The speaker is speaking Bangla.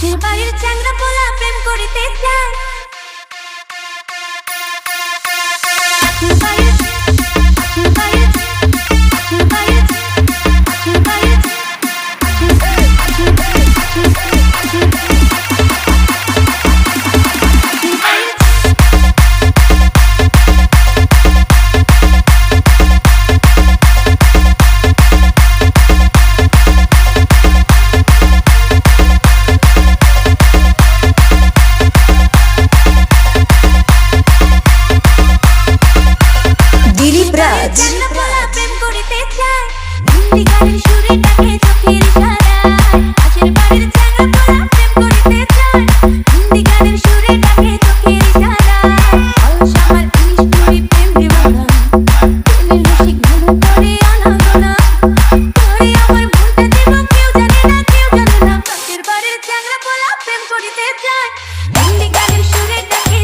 পাশের বাড়ির চ্যাংড়া পোলা প্রেম করিতে চায়। পাশের বাড়ির পাশের বাড়ির পাশের বাড়ির পাশের বাড়ির পাশের বাড়ির পাশের বাড়ির পাশের বাড়ির প্রেম করিতে চায়। হিন্দি গানের সুরে ডাকে চোখের ইশারায়। পাশের বাড়ির চ্যাংড়া পোলা প্রেম করিতে চায়। হিন্দি গানের সুরে ডাকে চোখের ইশারায়। অলস আমার ইলিশ পুরি প্রেম দেওয়ানা, প্রেমের রসিক মনে করে আনাগোনা। তোরে আমার মনটা দেব কেউ জানে না, কেউ জানে না। পাশের বাড়ির চ্যাংড়া পোলা প্রেম করিতে চায়। হিন্দি গানের সুরে ডাকে